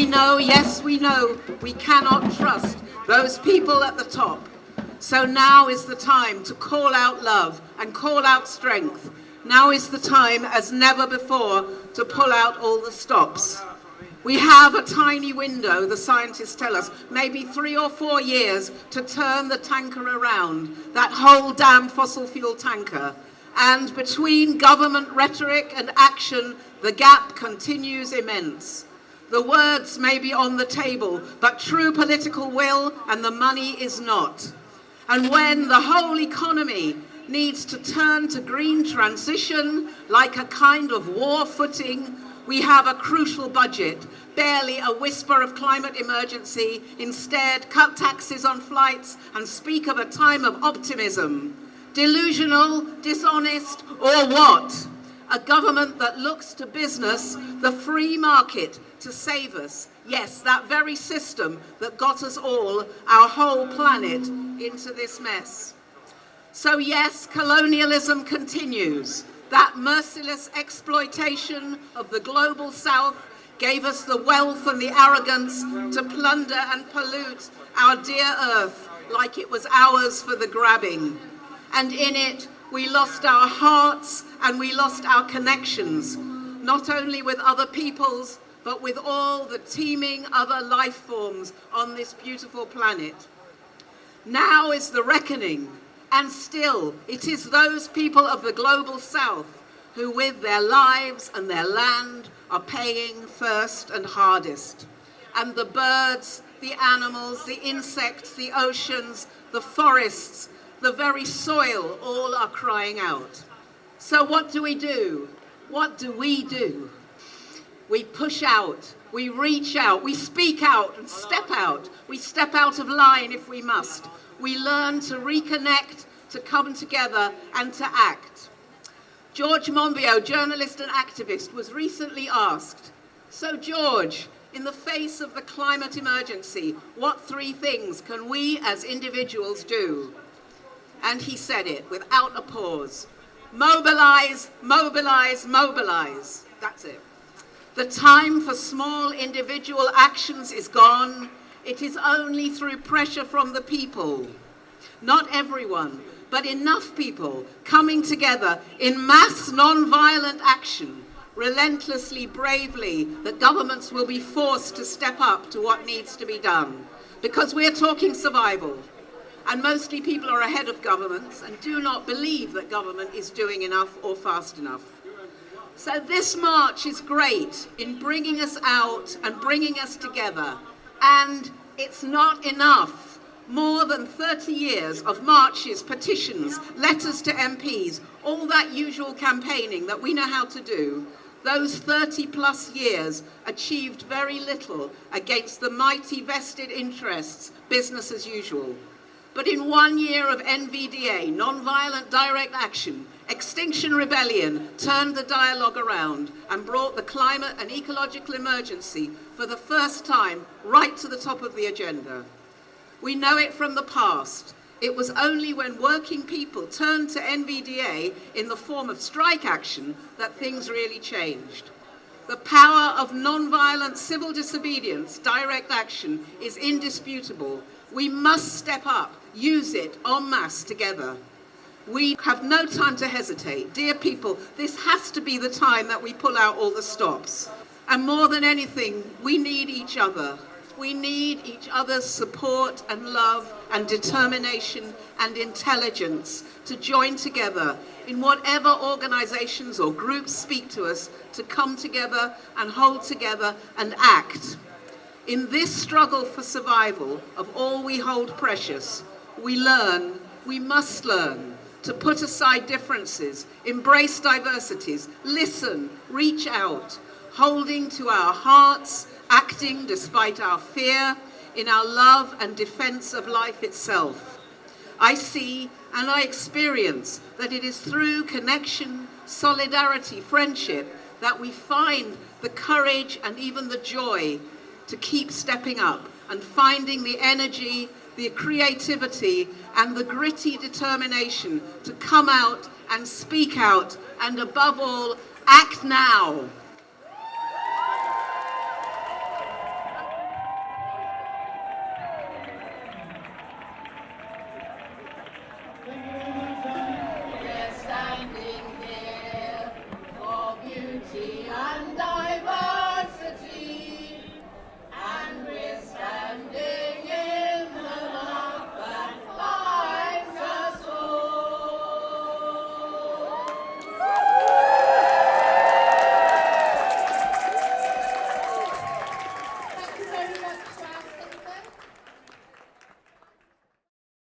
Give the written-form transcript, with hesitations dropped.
We know, yes, we know, we cannot trust those people at the top. So now is the time to call out love and call out strength. Now is the time, as never before, to pull out all the stops. We have a tiny window, the scientists tell us, maybe 3 or 4 years to turn the tanker around, that whole damn fossil fuel tanker. And between government rhetoric and action, the gap continues immense. The words may be on the table, but true political will and the money is not. And when the whole economy needs to turn to green transition like a kind of war footing, we have a crucial budget, barely a whisper of climate emergency. Instead, cut taxes on flights and speak of a time of optimism. Delusional, dishonest, or what? A government that looks to business, the free market, to save us. Yes, that very system that got us all, our whole planet, into this mess. So yes, colonialism continues. That merciless exploitation of the global south gave us the wealth and the arrogance to plunder and pollute our dear earth like it was ours for the grabbing. And in it, we lost our hearts and we lost our connections, not only with other peoples, but with all the teeming other life forms on this beautiful planet. Now is the reckoning. And still, it is those people of the global south who with their lives and their land are paying first and hardest. And the birds, the animals, the insects, the oceans, the forests, the very soil, all are crying out. So what do we do? What do we do? We push out, we reach out, we speak out and step out. We step out of line if we must. We learn to reconnect, to come together and to act. George Monbiot, journalist and activist, was recently asked, so George, in the face of the climate emergency, what 3 things can we as individuals do? And he said it without a pause. Mobilize, mobilize, mobilize. That's it. The time for small individual actions is gone. It is only through pressure from the people. Not everyone, but enough people coming together in mass non-violent action, relentlessly, bravely, that governments will be forced to step up to what needs to be done. Because we're talking survival. And mostly people are ahead of governments and do not believe that government is doing enough or fast enough. So this march is great in bringing us out and bringing us together. And it's not enough. More than 30 years of marches, petitions, letters to MPs, all that usual campaigning that we know how to do, those 30 plus years achieved very little against the mighty vested interests, business as usual. But in 1 year of NVDA, non-violent direct action, Extinction Rebellion turned the dialogue around and brought the climate and ecological emergency for the first time right to the top of the agenda. We know it from the past. It was only when working people turned to NVDA in the form of strike action that things really changed. The power of non-violent civil disobedience, direct action, is indisputable. We must step up, use it en masse together. We have no time to hesitate. Dear people, this has to be the time that we pull out all the stops. And more than anything, we need each other. We need each other's support and love and determination and intelligence to join together in whatever organizations or groups speak to us to come together and hold together and act. In this struggle for survival of all we hold precious, we must learn to put aside differences, embrace diversities, listen, reach out, holding to our hearts, acting despite our fear, in our love and defense of life itself. I see and I experience that it is through connection, solidarity, friendship that we find the courage and even the joy to keep stepping up and finding the energy, the creativity and the gritty determination to come out and speak out and above all, act now.